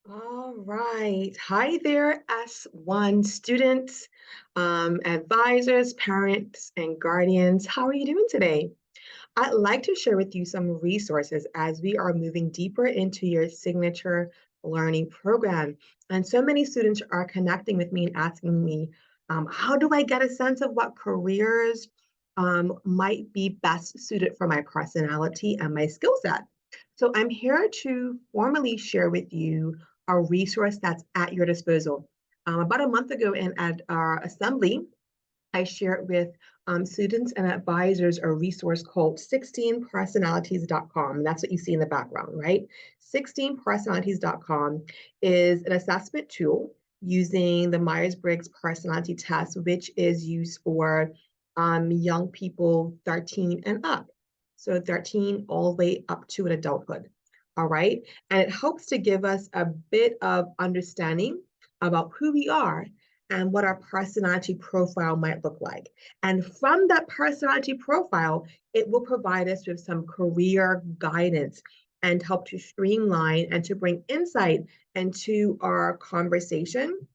All right. Hi there, S1 students, advisors, parents, and guardians. How are you doing today? I'd like to share with you some resources as we are moving deeper into your signature learning program. And so many students are connecting with me and asking me, how do I get a sense of what careers might be best suited for my personality and my skill set? So I'm here to formally share with you a resource that's at your disposal. About a month ago at our assembly, I shared with students and advisors a resource called 16personalities.com. That's what you see in the background, right? 16personalities.com is an assessment tool using the Myers-Briggs personality test, which is used for young people 13 and up. So 13 all the way up to an adulthood. All right. And it helps to give us a bit of understanding about who we are and what our personality profile might look like. And from that personality profile, it will provide us with some career guidance and help to streamline and to bring insight into our conversation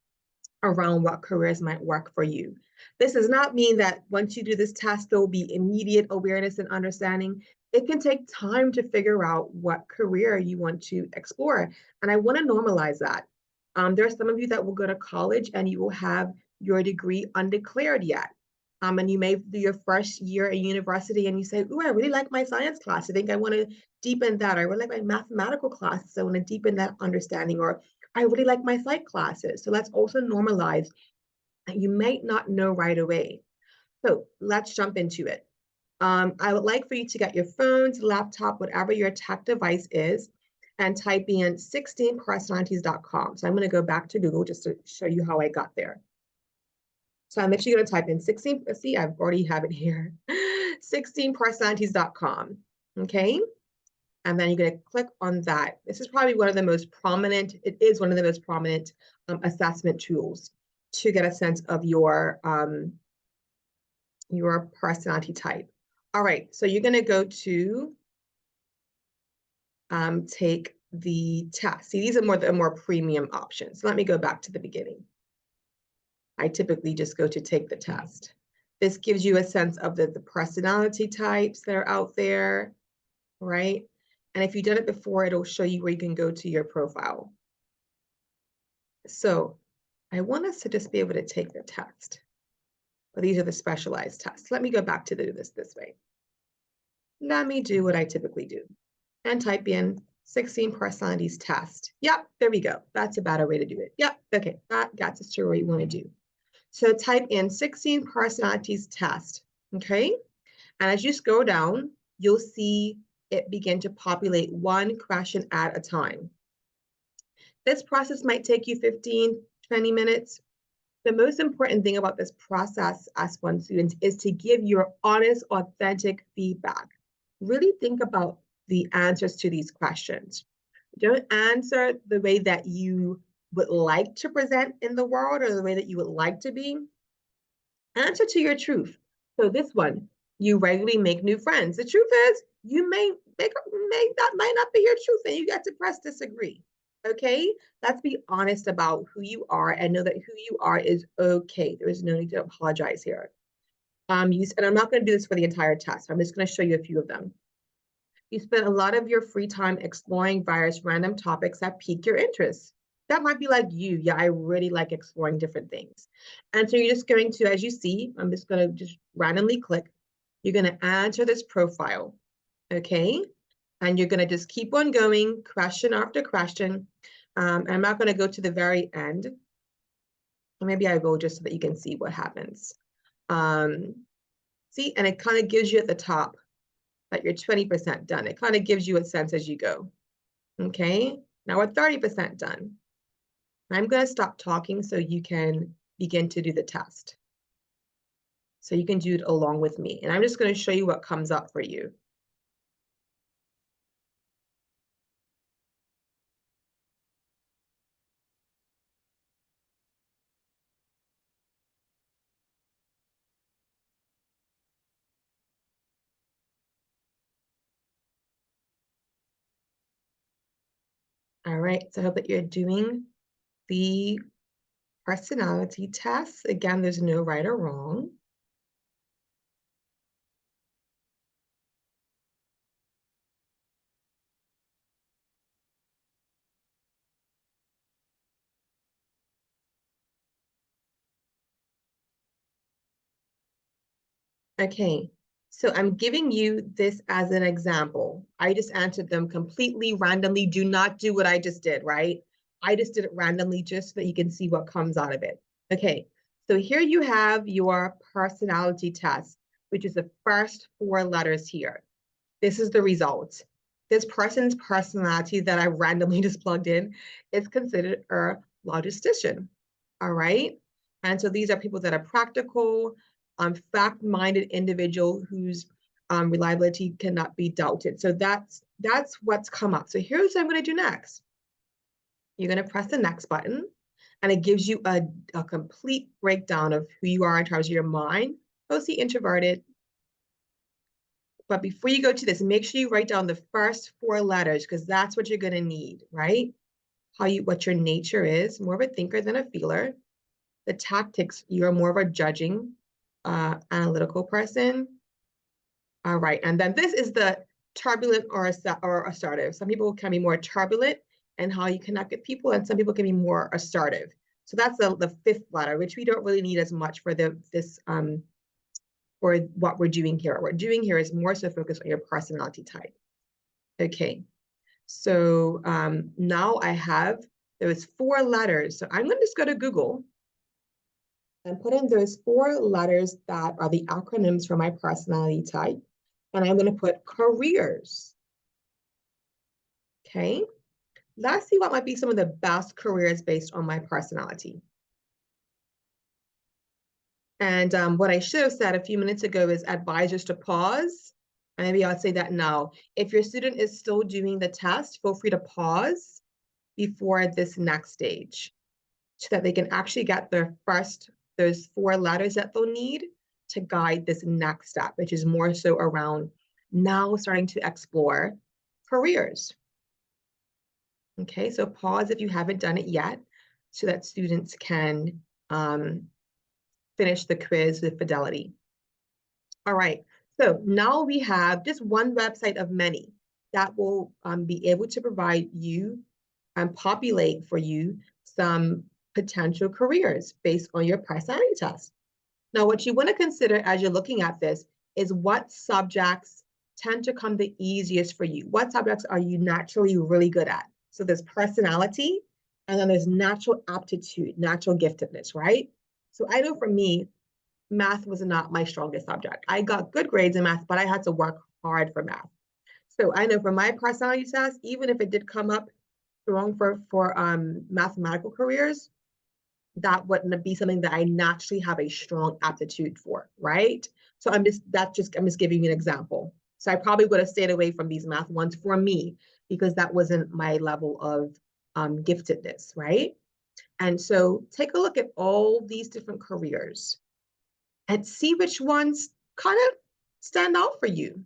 around what careers might work for you. This does not mean that once you do this test, there will be immediate awareness and understanding. It can take time to figure out what career you want to explore. And I want to normalize that. There are some of you that will go to college and you will have your degree undeclared yet. And you may do your first year at university and you say, "Oh, I really like my science class. I think I want to deepen that. Or I really like my mathematical classes. I want to deepen that understanding." Or I really like my psych classes. So let's also normalize that you might not know right away. So let's jump into it. I would like for you to get your phones, laptop, whatever your tech device is, and type in 16personalities.com. So I'm going to go back to Google just to show you how I got there. So I'm actually going to type in 16. See, I've already have it here. 16personalities.com. Okay. And then you're going to click on that. This is probably one of the most prominent, it is one of the most prominent assessment tools to get a sense of your personality type. All right, so you're going to go to take the test. See, these are the more premium options. So let me go back to the beginning. I typically just go to take the test. This gives you a sense of the personality types that are out there, right? And if you've done it before, it'll show you where you can go to your profile. So I want us to just be able to take the test. But these are the specialized tests. Let me go back to do this way. Let me do what I typically do and type in 16 personalities test. Yep, there we go. That's a better way to do it. Yep, okay, that gets us to where you want to do. So type in 16 personalities test, okay? And as you scroll down, you'll see it begin to populate one question at a time. This process might take you 15, 20 minutes. The most important thing about this process as one student is to give your honest, authentic feedback. Really think about the answers to these questions. Don't answer the way that you would like to present in the world or the way that you would like to be. Answer to your truth. So this one, you regularly make new friends. The truth is, you may that might not be your truth, and you get to press disagree. Okay, let's be honest about who you are and know that who you are is okay. There is no need to apologize here. And I'm not going to do this for the entire test. I'm just going to show you a few of them. You spend a lot of your free time exploring various random topics that pique your interest. That might be like you. Yeah, I really like exploring different things. And so you're just going to, as you see, I'm just going to just randomly click. You're going to answer this profile. Okay. And you're going to just keep on going, question after question. And I'm not going to go to the very end. Or maybe I will just so that you can see what happens. See, and it kind of gives you at the top that you're 20% done. It kind of gives you a sense as you go. Okay, now we're 30% done. I'm going to stop talking so you can begin to do the test. So you can do it along with me. And I'm just going to show you what comes up for you. All right, so I hope that you're doing the personality test. Again, there's no right or wrong. Okay, so I'm giving you this as an example. I just answered them completely randomly. Do not do what I just did, right? I just did it randomly just so that you can see what comes out of it. Okay, so here you have your personality test, which is the first 4 letters here. This is the result. This person's personality that I randomly just plugged in is considered a logistician. All right. And so these are people that are practical, fact-minded individual whose reliability cannot be doubted. So that's what's come up. So here's what I'm going to do next. You're going to press the next button, and it gives you a complete breakdown of who you are in terms of your mind, mostly introverted. But before you go to this, make sure you write down the first 4 letters, because that's what you're going to need, right? What your nature is, more of a thinker than a feeler. The tactics, you're more of a judging, analytical person. All right, and then this is the turbulent or assertive. Some people can be more turbulent and how you connect with people, and some people can be more assertive. So that's the 5th letter, which we don't really need as much for for what we're doing here. What we're doing here is more so focused on your personality type. Okay, so now I have those 4 letters. So I'm going to just go to Google and put in those 4 letters that are the acronyms for my personality type. And I'm going to put careers. Okay, let's see what might be some of the best careers based on my personality. And what I should have said a few minutes ago is advisors to pause. And maybe I'll say that now. If your student is still doing the test, feel free to pause before this next stage so that they can actually get those 4 letters that they'll need to guide this next step, which is more so around now starting to explore careers. Okay, so pause if you haven't done it yet so that students can finish the quiz with fidelity. All right, so now we have just one website of many that will be able to provide you and populate for you some potential careers based on your personality test. Now, what you want to consider as you're looking at this is what subjects tend to come the easiest for you. What subjects are you naturally really good at? So there's personality, and then there's natural aptitude, natural giftedness, right? So I know for me, math was not my strongest subject. I got good grades in math, but I had to work hard for math. So I know for my personality test, even if it did come up strong for mathematical careers, that wouldn't be something that I naturally have a strong aptitude for, right? So I'm just giving you an example. So I probably would have stayed away from these math ones for me because that wasn't my level of giftedness, right? And so take a look at all these different careers and see which ones kind of stand out for you.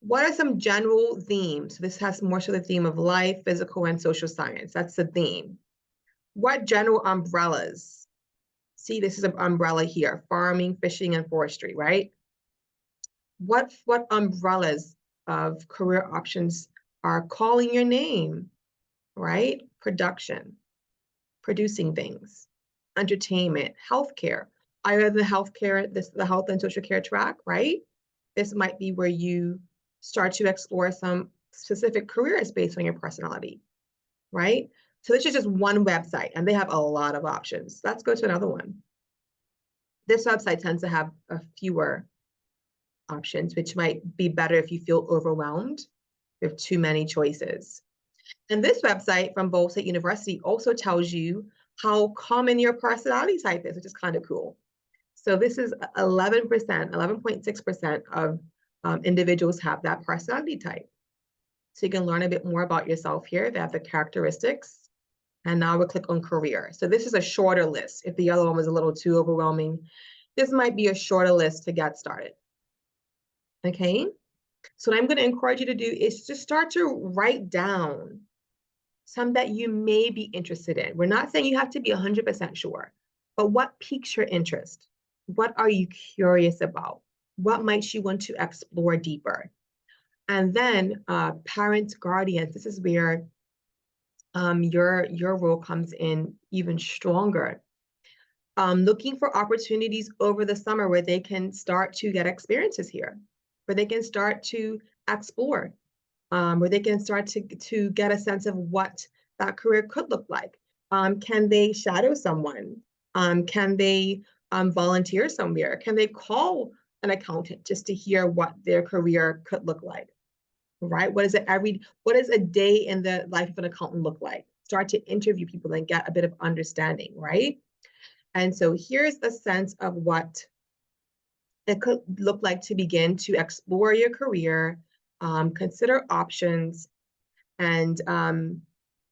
What are some general themes? This has more so the theme of life, physical, and social science. That's the theme. What general umbrellas? See, this is an umbrella here, farming, fishing, and forestry, right? What umbrellas of career options are calling your name, right? Production, producing things, entertainment, healthcare. Either the healthcare, the health and social care track, right? This might be where you start to explore some specific careers based on your personality, right? So this is just one website and they have a lot of options. Let's go to another one. This website tends to have a fewer options, which might be better if you feel overwhelmed with too many choices. And this website from Ball State University also tells you how common your personality type is, which is kind of cool. So this is 11%, 11.6% of individuals have that personality type. So you can learn a bit more about yourself here. They have the characteristics. And now we'll click on career. So this is a shorter list. If the other one was a little too overwhelming, this might be a shorter list to get started. Okay, so what I'm going to encourage you to do is just start to write down some that you may be interested in. We're not saying you have to be 100% sure, but what piques your interest? What are you curious about? What might you want to explore deeper? And then parents, guardians, this is where your role comes in even stronger. Looking for opportunities over the summer where they can start to get experiences here, where they can start to explore, where they can start to get a sense of what that career could look like. Can they shadow someone? Can they volunteer somewhere? Can they call an accountant just to hear what their career could look like? Right? What does a day in the life of an accountant look like? Start to interview people and get a bit of understanding, right? And so here's a sense of what it could look like to begin to explore your career, consider options, and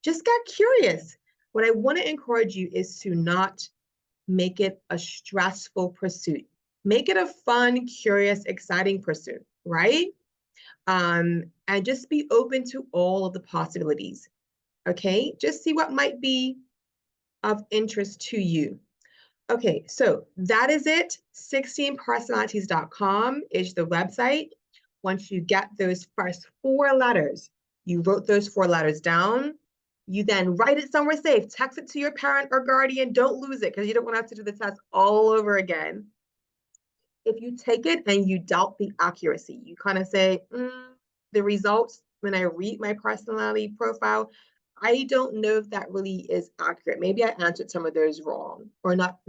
just get curious. What I want to encourage you is to not make it a stressful pursuit. Make it a fun, curious, exciting pursuit, right? And just be open to all of the possibilities. Okay, just see what might be of interest to you. Okay, so that is it. 16personalities.com is the website. Once you get those first 4 letters, you wrote those 4 letters down. You then write it somewhere safe. Text it to your parent or guardian. Don't lose it because you don't want to have to do the test all over again. If you take it and you doubt the accuracy, you kind of say, the results, when I read my personality profile, I don't know if that really is accurate. Maybe I answered some of those wrong or not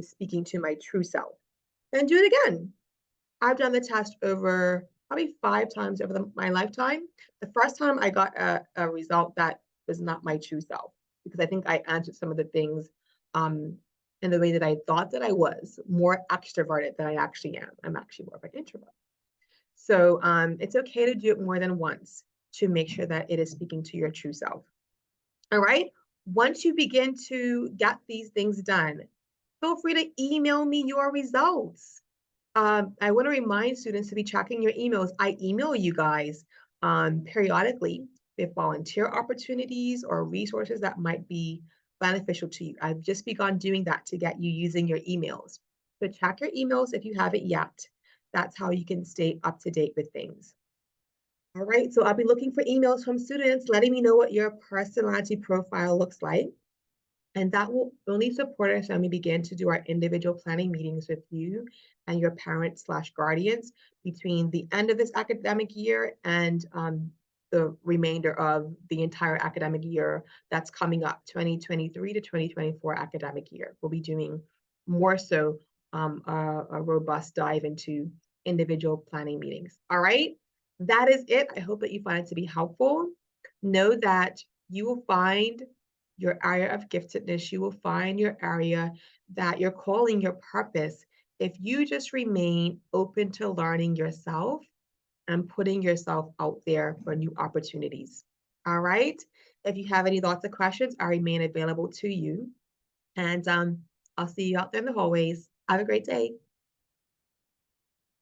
speaking to my true self. Then do it again. I've done the test over probably 5 times over my lifetime. The first time I got a result that was not my true self because I think I answered some of the things in the way that I thought that I was, more extroverted than I actually am. I'm actually more of an introvert. So it's okay to do it more than once to make sure that it is speaking to your true self. All right. Once you begin to get these things done, feel free to email me your results. I want to remind students to be checking your emails. I email you guys periodically with volunteer opportunities or resources that might be beneficial to you. I've just begun doing that to get you using your emails. So check your emails if you haven't yet. That's how you can stay up to date with things. All right, so I'll be looking for emails from students letting me know what your personality profile looks like. And that will only support us when we begin to do our individual planning meetings with you and your parents/guardians between the end of this academic year and the remainder of the entire academic year that's coming up, 2023 to 2024 academic year. We'll be doing more so a robust dive into individual planning meetings. All right, that is it. I hope that you find it to be helpful. Know that you will find your area of giftedness, you will find your area that you're calling your purpose if you just remain open to learning yourself and putting yourself out there for new opportunities. All right. If you have any thoughts or questions, I remain available to you. And I'll see you out there in the hallways. Have a great day.